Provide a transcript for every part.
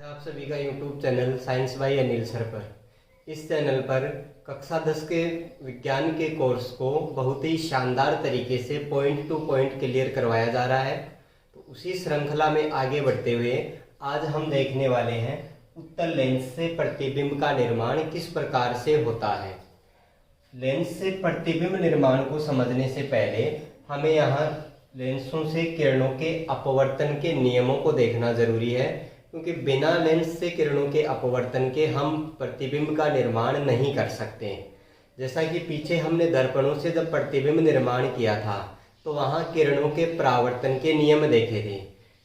आप सभी का YouTube channel science by Anil sir पर। इस चैनल पर कक्षा 10 के विज्ञान के कोर्स को बहुत ही शानदार तरीके से पॉइंट टू पॉइंट क्लियर करवाया जा रहा है। तो उसी श्रृंखला में आगे बढ़ते हुए आज हम देखने वाले हैं उत्तल लेंस से प्रतिबिंब का निर्माण किस प्रकार से होता है। लेंस से प्रतिबिंब निर्माण को समझने से पहले हमें यहाँ लेंसों से किरणों के अपवर्तन के नियमों को देखना जरूरी है, क्योंकि बिना लेंस से किरणों के अपवर्तन के हम प्रतिबिंब का निर्माण नहीं कर सकते। जैसा कि पीछे हमने दर्पणों से जब प्रतिबिंब निर्माण किया था तो वहाँ किरणों के परावर्तन के नियम देखे थे।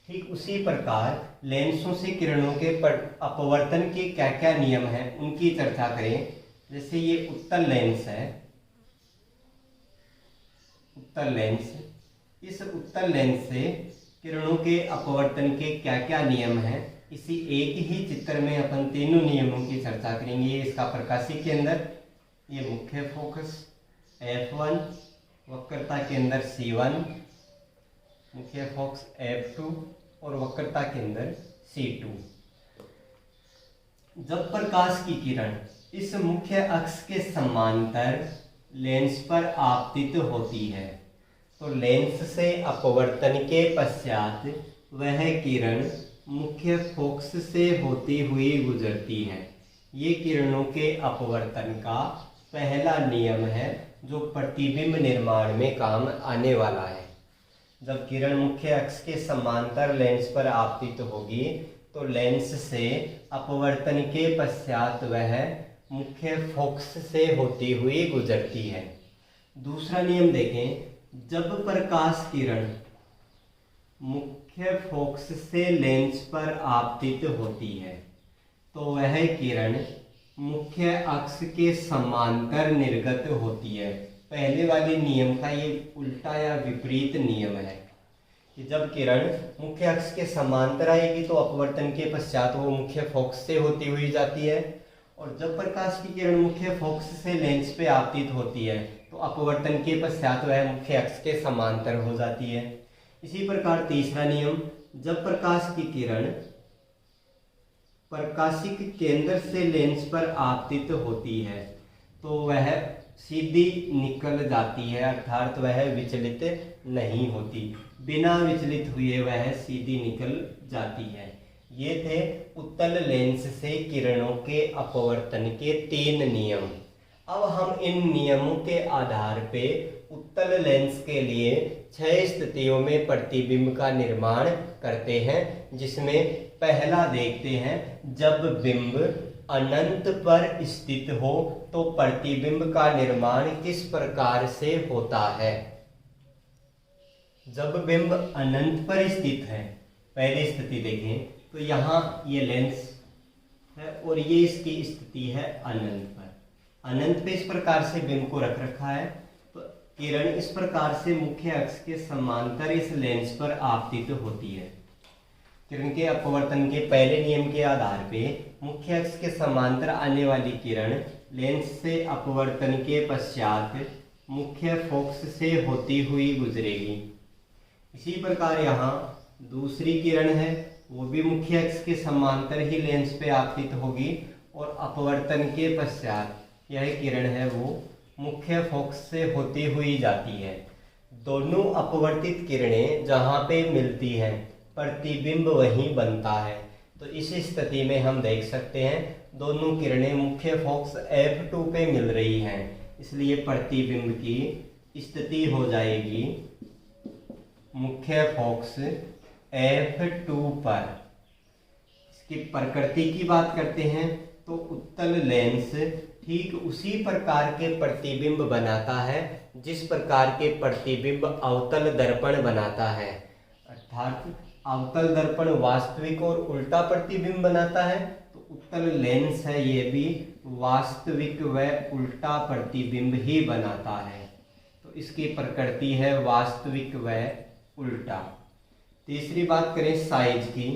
ठीक उसी प्रकार लेंसों से किरणों के अपवर्तन के क्या क्या नियम हैं उनकी चर्चा करें। जैसे ये उत्तल लेंस है, उत्तल लेंस, इस उत्तल लेंस से किरणों के अपवर्तन के क्या क्या नियम हैं, इसी एक ही चित्र में अपन तीनों नियमों की चर्चा करेंगे। ये इसका प्रकाशी केंद्र, ये मुख्य फोकस F1, वक्रता केंद्र C1, मुख्य फोकस F2 और वक्रता केंद्र C2। जब प्रकाश की किरण इस मुख्य अक्ष के समांतर लेंस पर आपतित होती है तो लेंस से अपवर्तन के पश्चात वह किरण मुख्य फोकस से होती हुई गुजरती है। ये किरणों के अपवर्तन का पहला नियम है जो प्रतिबिंब निर्माण में काम आने वाला है। जब किरण मुख्य अक्ष के समांतर लेंस पर आपतित होगी तो लेंस से अपवर्तन के पश्चात वह मुख्य फोकस से होती हुई गुजरती है। दूसरा नियम देखें, जब प्रकाश किरण मुख्य फोकस से लेंस पर आपतित होती है तो वह किरण मुख्य अक्ष के समांतर निर्गत होती है। पहले वाले नियम का ये उल्टा या विपरीत नियम है कि जब किरण मुख्य अक्ष के समांतर आएगी तो अपवर्तन के पश्चात वो मुख्य फोकस से होती हुई जाती है, और जब प्रकाश की किरण मुख्य फोकस से लेंस पे आपतित होती है तो अपवर्तन के पश्चात वह मुख्य अक्ष के समांतर हो जाती है। इसी प्रकार तीसरा नियम, जब प्रकाश की किरण प्रकाशिक केंद्र से लेंस पर आपतित होती है तो वह सीधी निकल जाती है, अर्थात वह विचलित नहीं होती, बिना विचलित हुए वह सीधी निकल जाती है। ये थे उत्तल लेंस से किरणों के अपवर्तन के 3 नियम। अब हम इन नियमों के आधार पे उत्तल लेंस के लिए 6 स्थितियों में प्रतिबिंब का निर्माण करते हैं, जिसमें पहला देखते हैं, जब बिंब अनंत पर स्थित हो तो प्रतिबिंब का निर्माण किस प्रकार से होता है। जब बिंब अनंत पर स्थित है, पहली स्थिति देखें तो यहाँ ये लेंस है और ये इसकी स्थिति है अनंत पर। अनंत पे इस प्रकार से बिंब को रख रखा है तो किरण इस प्रकार से मुख्य अक्ष के समांतर इस लेंस पर आपतित होती है। किरण के अपवर्तन के पहले नियम के आधार पे मुख्य अक्ष के समांतर आने वाली किरण लेंस से अपवर्तन के पश्चात मुख्य फोकस से होती हुई गुजरेगी। इसी प्रकार यहाँ दूसरी किरण है, वो भी मुख्य अक्ष के समांतर ही लेंस पे आपतित होगी और अपवर्तन के पश्चात यह किरण है वो मुख्य फोकस से होती हुई जाती है। दोनों अपवर्तित किरणें जहाँ पे मिलती हैं प्रतिबिंब वहीं बनता है। तो इस स्थिति में हम देख सकते हैं दोनों किरणें मुख्य फोकस F2 पे मिल रही हैं, इसलिए प्रतिबिंब की स्थिति हो जाएगी मुख्य फोकस F2 पर। इसकी प्रकृति की बात करते हैं तो उत्तल लेंस ठीक उसी प्रकार के प्रतिबिंब बनाता है जिस प्रकार के प्रतिबिंब अवतल दर्पण बनाता है, अर्थात अवतल दर्पण वास्तविक और उल्टा प्रतिबिंब बनाता है तो उत्तल लेंस है ये भी वास्तविक व उल्टा प्रतिबिंब ही बनाता है। तो इसकी प्रकृति है वास्तविक व उल्टा। तीसरी बात करें साइज की।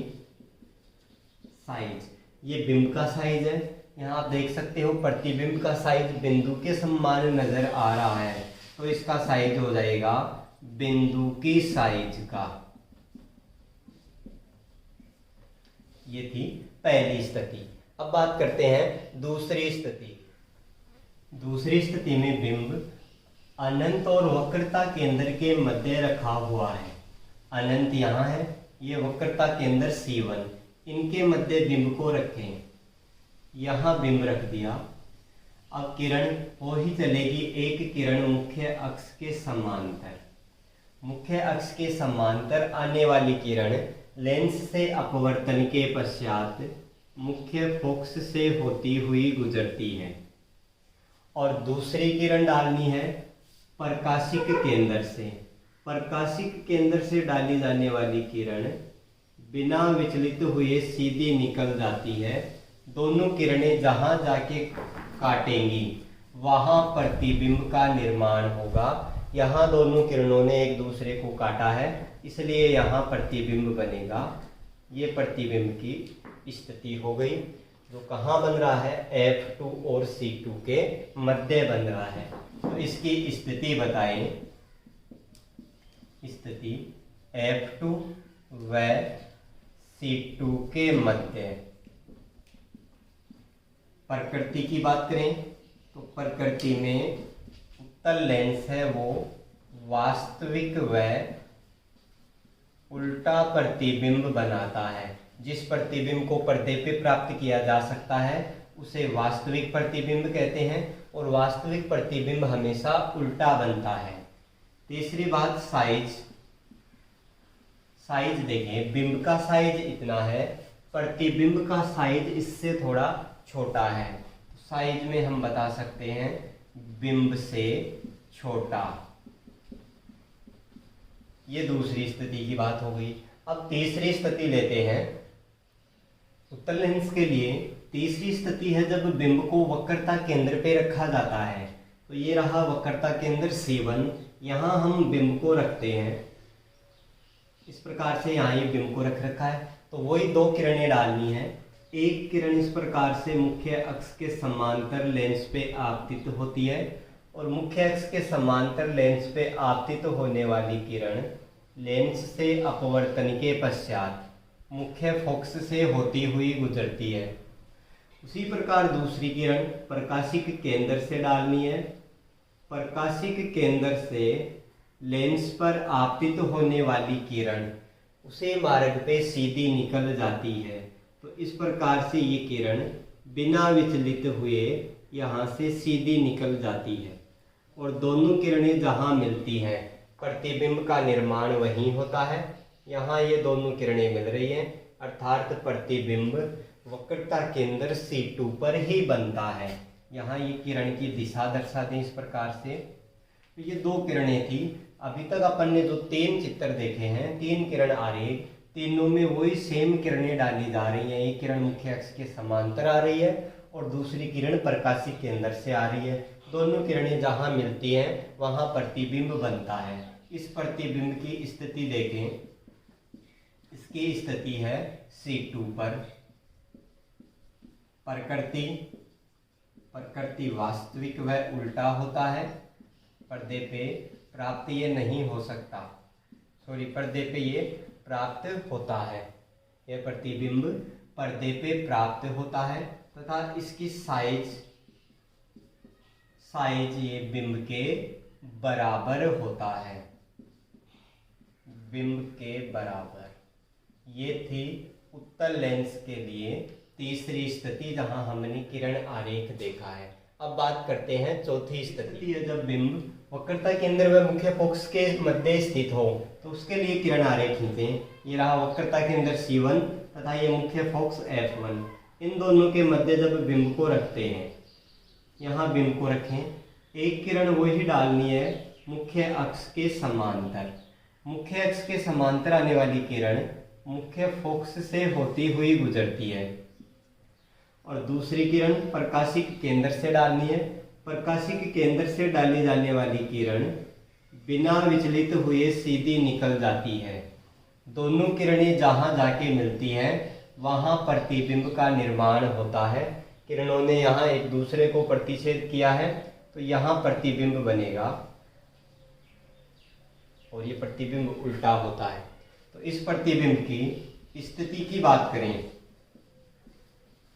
साइज, ये बिंब का साइज है, यहाँ आप देख सकते हो प्रतिबिंब का साइज बिंदु के समान नजर आ रहा है तो इसका साइज हो जाएगा बिंदु की साइज का। ये थी पहली स्थिति। अब बात करते हैं दूसरी स्थिति। दूसरी स्थिति में बिंब अनंत और वक्रता केंद्र के मध्य रखा हुआ है। अनंत यहाँ है, ये वक्रता केंद्र C1, इनके मध्य बिंब को रखें। यहाँ बिंब रख दिया। अब किरण हो ही चलेगी एक किरण मुख्य अक्ष के समांतर। मुख्य अक्ष के समांतर आने वाली किरण लेंस से अपवर्तन के पश्चात मुख्य फोकस से होती हुई गुजरती है। और दूसरी किरण डालनी है प्रकाशिक केंद्र से। प्रकाशिक केंद्र से डाली जाने वाली किरण बिना विचलित हुए सीधी निकल जाती है। दोनों किरणें जहां जाके काटेंगी वहां प्रतिबिंब का निर्माण होगा। यहाँ दोनों किरणों ने एक दूसरे को काटा है, इसलिए यहाँ प्रतिबिंब बनेगा। ये प्रतिबिंब की स्थिति हो गई, जो कहाँ बन रहा है, F2 और C2 के मध्य बन रहा है। तो इसकी स्थिति बताएं। स्थिति F2 व C2 के मध्य। प्रकृति की बात करें तो प्रकृति में उत्तल लेंस है वो वास्तविक व उल्टा प्रतिबिंब बनाता है। जिस प्रतिबिंब को पर्दे पे प्राप्त किया जा सकता है उसे वास्तविक प्रतिबिंब कहते हैं, और वास्तविक प्रतिबिंब हमेशा उल्टा बनता है। तीसरी बात साइज। साइज देखें, बिंब का साइज इतना है, प्रतिबिंब का साइज इससे थोड़ा छोटा है। साइज में हम बता सकते हैं बिंब से छोटा। ये दूसरी स्थिति की बात हो गई। अब तीसरी स्थिति लेते हैं। उत्तल लेंस के लिए तीसरी स्थिति है जब बिंब को वक्रता केंद्र पे रखा जाता है। तो ये रहा वक्रता केंद्र C1, यहाँ हम बिंब को रखते हैं। इस प्रकार से यहाँ ये बिंब को रख रखा है। तो वही दो किरणें डालनी है। एक किरण इस प्रकार से मुख्य अक्ष के समांतर लेंस पे आपतित होती है, और मुख्य अक्ष के समांतर लेंस पे आपतित होने वाली किरण लेंस से अपवर्तन के पश्चात मुख्य फोकस से होती हुई गुजरती है। उसी प्रकार दूसरी किरण प्रकाशिक केंद्र से डालनी है। प्रकाशिक केंद्र से लेंस पर आपतित होने वाली किरण उसे मार्ग पे सीधी निकल जाती है। तो इस प्रकार से ये किरण बिना विचलित हुए यहाँ से सीधी निकल जाती है, और दोनों किरणें जहाँ मिलती हैं प्रतिबिंब का निर्माण वहीं होता है। यहाँ ये दोनों किरणें मिल रही हैं, अर्थात प्रतिबिंब वक्रता केंद्र C2 पर ही बनता है। यहाँ ये किरण की दिशा दर्शा दें इस प्रकार से। तो ये दो किरणें थी। अभी तक अपन ने जो तीन चित्र देखे हैं, तीन किरण आरेख, तीनों में वही सेम किरणें डाली जा रही हैं। एक किरण मुख्य अक्ष के समांतर आ रही है और दूसरी किरण प्रकाशिक केंद्र से आ रही है। दोनों किरणें जहां मिलती हैं वहां प्रतिबिंब बनता है। इस प्रतिबिंब की स्थिति देखें। इसकी स्थिति है C2 पर। प्रकृति वास्तविक व उल्टा होता है। पर्दे पे प्राप्त ये नहीं हो सकता, पर्दे पे ये प्राप्त होता है। यह प्रतिबिंब पर्दे पे प्राप्त होता है तथा इसकी साइज ये बिंब के बराबर होता है। बिंब के बराबर। ये थी उत्तल लेंस के लिए तीसरी स्थिति जहां हमने किरण आरेख देखा है। अब बात करते हैं चौथी स्थिति है जब बिंब वक्रता केंद्र व मुख्य फोकस के मध्य स्थित हो। तो उसके लिए किरण आरेख खींचें। ये रहा वक्रता केंद्र C1 तथा ये मुख्य फोकस F1। इन दोनों के मध्य जब बिंब को रखते हैं, यहाँ बिंब को रखें। एक किरण वही डालनी है मुख्य अक्ष के समांतर। मुख्य अक्ष के समांतर आने वाली किरण मुख्य फोकस से होती हुई गुजरती है, और दूसरी किरण प्रकाशिक केंद्र से डालनी है। प्रकाशिक केंद्र से डाली जाने वाली किरण बिना विचलित हुए सीधी निकल जाती है। दोनों किरणें जहां जाके मिलती हैं वहां प्रतिबिंब का निर्माण होता है। किरणों ने यहाँ एक दूसरे को प्रतिच्छेद किया है तो यहाँ प्रतिबिंब बनेगा, और ये प्रतिबिंब उल्टा होता है। तो इस प्रतिबिंब की स्थिति की बात करें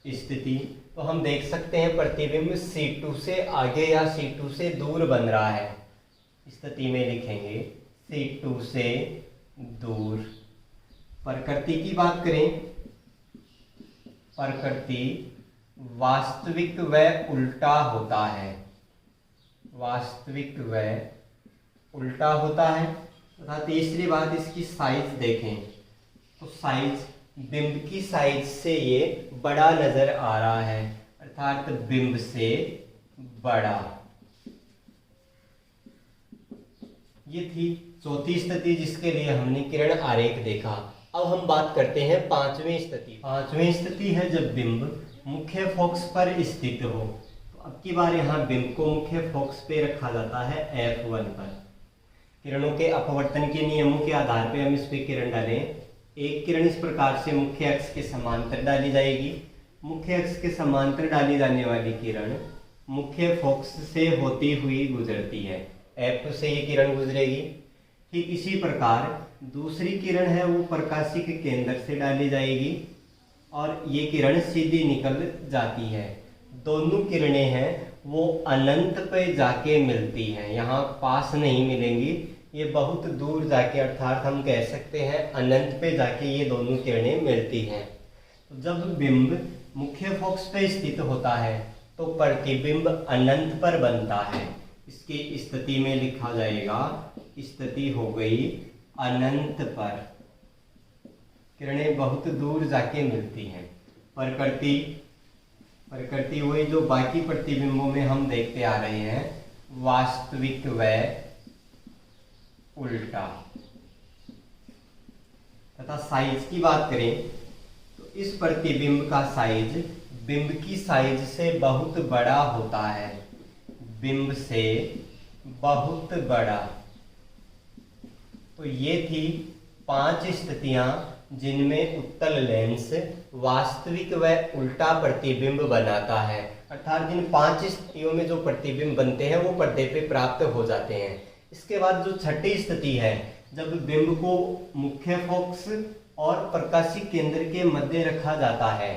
स्थिति, तो हम देख सकते हैं प्रतिबिंब C2 से आगे या C2 से दूर बन रहा है। स्थिति में लिखेंगे C2 से दूर। प्रकृति की बात करें, प्रकृति वास्तविक व उल्टा होता है, वास्तविक व उल्टा होता है। तथा तीसरी बात, इसकी साइज देखें तो साइज बिंब की साइज से ये बड़ा नजर आ रहा है, अर्थात बिंब से बड़ा। ये थी चौथी स्थिति जिसके लिए हमने किरण आरेख देखा। अब हम बात करते हैं पांचवी स्थिति। पांचवी स्थिति है जब बिंब मुख्य फोकस पर स्थित हो। तो अब की बार यहाँ बिंब को मुख्य फोकस पे रखा जाता है F1 पर। किरणों के अपवर्तन के नियमों के आधार पर हम इस पे किरण डालें। एक किरण इस प्रकार से मुख्य अक्ष के समांतर डाली जाएगी। मुख्य अक्ष के समांतर डाली जाने वाली किरण मुख्य फोकस से होती हुई गुजरती है, F से ये किरण गुजरेगी। ठीक इसी प्रकार दूसरी किरण है वो प्रकाशिक केंद्र से डाली जाएगी और ये किरण सीधी निकल जाती है। दोनों किरणें हैं वो अनंत पे जाके मिलती हैं, यहाँ पास नहीं मिलेंगी, ये बहुत दूर जाके, अर्थात हम कह सकते हैं अनंत पे जाके ये दोनों किरणें मिलती हैं। तो जब बिंब मुख्य फोकस पे स्थित होता है तो प्रतिबिंब अनंत पर बनता है। इसकी स्थिति में लिखा जाएगा, स्थिति हो गई अनंत पर, किरणें बहुत दूर जाके मिलती हैं। प्रकृति वही जो बाकी प्रतिबिंबों में हम देखते आ रहे हैं, वास्तविक व उल्टा। तथा साइज की बात करें तो इस प्रतिबिंब का साइज बिंब की साइज से बहुत बड़ा होता है, बिंब से बहुत बड़ा। तो ये थी 5 स्थितियां जिनमें उत्तल लेंस वास्तविक व उल्टा प्रतिबिंब बनाता है, अर्थात जिन 5 स्थितियों में जो प्रतिबिंब बनते हैं वो पर्दे पे प्राप्त हो जाते हैं। इसके बाद जो छठी स्थिति है, जब बिंब को मुख्य फोकस और प्रकाशिक केंद्र के मध्य रखा जाता है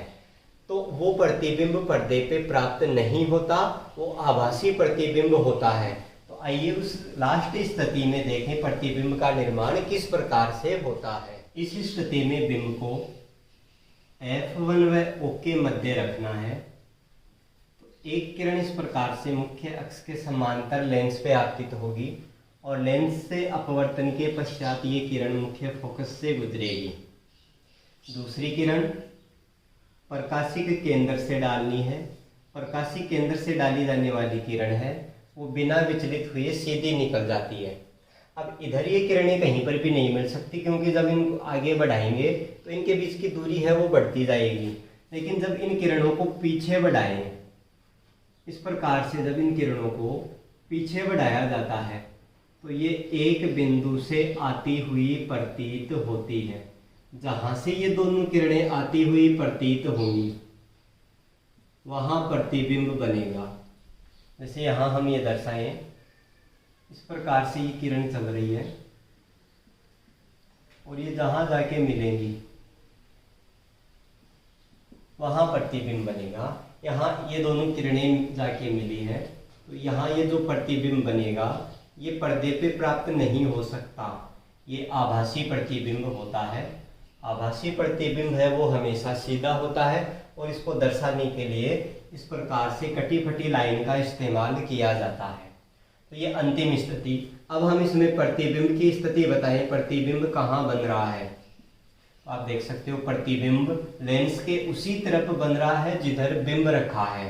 तो वो प्रतिबिंब पर्दे पे प्राप्त नहीं होता, वो आभासी प्रतिबिंब होता है। तो आइए उस लास्ट स्थिति में देखें प्रतिबिंब का निर्माण किस प्रकार से होता है। इस स्थिति में बिंब को F1 व O के मध्य रखना है। तो एक किरण इस प्रकार से मुख्य अक्ष के समांतर लेंस पे आपतित होगी और लेंस से अपवर्तन के पश्चात ये किरण मुख्य फोकस से गुजरेगी। दूसरी किरण प्रकाशिक केंद्र से डालनी है। प्रकाशिक केंद्र से डाली जाने वाली किरण है वो बिना विचलित हुए सीधी निकल जाती है। अब इधर ये किरणें कहीं पर भी नहीं मिल सकती, क्योंकि जब इनको आगे बढ़ाएंगे तो इनके बीच की दूरी है वो बढ़ती जाएगी। लेकिन जब इन किरणों को पीछे बढ़ाएं, इस प्रकार से जब इन किरणों को पीछे बढ़ाया जाता है तो ये एक बिंदु से आती हुई प्रतीत होती है। जहां से ये दोनों किरणें आती हुई प्रतीत होंगी वहां प्रतिबिंब बनेगा। जैसे यहाँ हम ये दर्शाएं, इस प्रकार से ये किरण चल रही है और ये जहां जाके मिलेंगी वहां प्रतिबिंब बनेगा। यहाँ ये दोनों किरणें जाके मिली है तो यहाँ ये जो प्रतिबिंब बनेगा ये पर्दे पे प्राप्त नहीं हो सकता, ये आभासी प्रतिबिंब होता है। आभासी प्रतिबिंब है वो हमेशा सीधा होता है और इसको दर्शाने के लिए इस प्रकार से कटी फटी लाइन का इस्तेमाल किया जाता है। तो ये अंतिम स्थिति। अब हम इसमें प्रतिबिंब की स्थिति बताएं, प्रतिबिंब कहाँ बन रहा है। तो आप देख सकते हो प्रतिबिंब लेंस के उसी तरफ बन रहा है जिधर बिंब रखा है।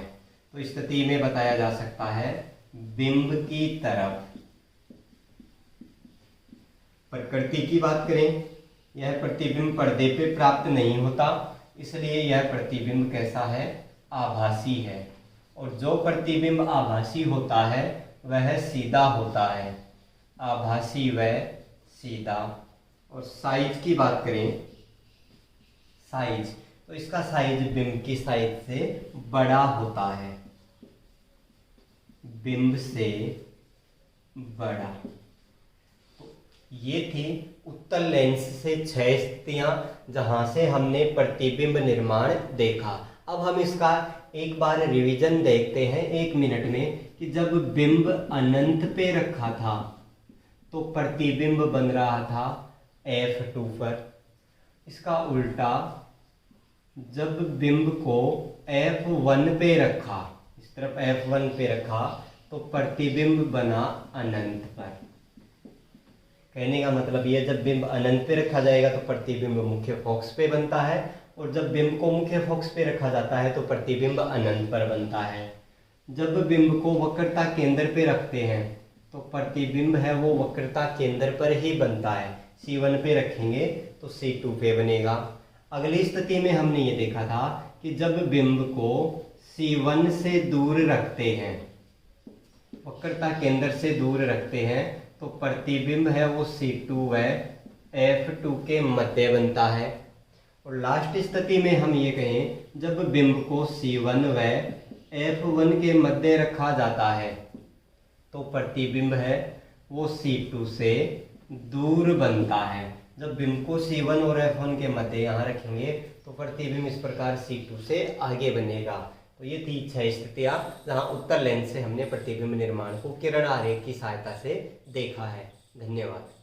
तो स्थिति में बताया जा सकता है बिंब की तरफ। प्रकृति की बात करें, यह प्रतिबिंब पर्दे पे प्राप्त नहीं होता, इसलिए यह प्रतिबिंब कैसा है, आभासी है। और जो प्रतिबिंब आभासी होता है वह सीधा होता है, आभासी व सीधा। और साइज की बात करें, साइज, तो इसका साइज बिंब की साइज से बड़ा होता है, बिंब से बड़ा। तो ये थी उत्तल लेंस से 6 स्थितियां जहां से हमने प्रतिबिंब निर्माण देखा। अब हम इसका एक बार रिवीजन देखते हैं 1 मिनट में कि जब बिंब अनंत पे रखा था तो प्रतिबिंब बन रहा था F2 पर। इसका उल्टा जब बिंब को F1 पे रखा, इस तरफ F1 पे रखा, तो प्रतिबिंब बना अनंत पर। कहने का मतलब ये, जब बिंब अनंत पे रखा जाएगा तो प्रतिबिंब मुख्य फोकस पे बनता है, और जब बिंब को मुख्य फोकस पे रखा जाता है तो प्रतिबिंब अनंत पर बनता है। जब बिंब को वक्रता केंद्र पे रखते हैं तो प्रतिबिंब है वो वक्रता केंद्र पर ही बनता है। C1 पे रखेंगे तो C2 पे बनेगा। अगली स्थिति में हमने ये देखा था कि जब बिंब को C1 से दूर रखते हैं, वक्रता केंद्र से दूर रखते हैं, तो प्रतिबिंब है वो C2 व F2 के मध्य बनता है। और लास्ट स्थिति में हम ये कहें, जब बिंब को C1 व F1 के मध्य रखा जाता है तो प्रतिबिंब है वो C2 से दूर बनता है। जब बिंब को C1 और F1 के मध्य यहाँ रखेंगे तो प्रतिबिंब इस प्रकार C2 से आगे बनेगा। तो ये थी 6 स्थितियाँ जहाँ उत्तर लेंस से हमने प्रतिबिंब निर्माण को किरण आरेख की सहायता से देखा है। धन्यवाद।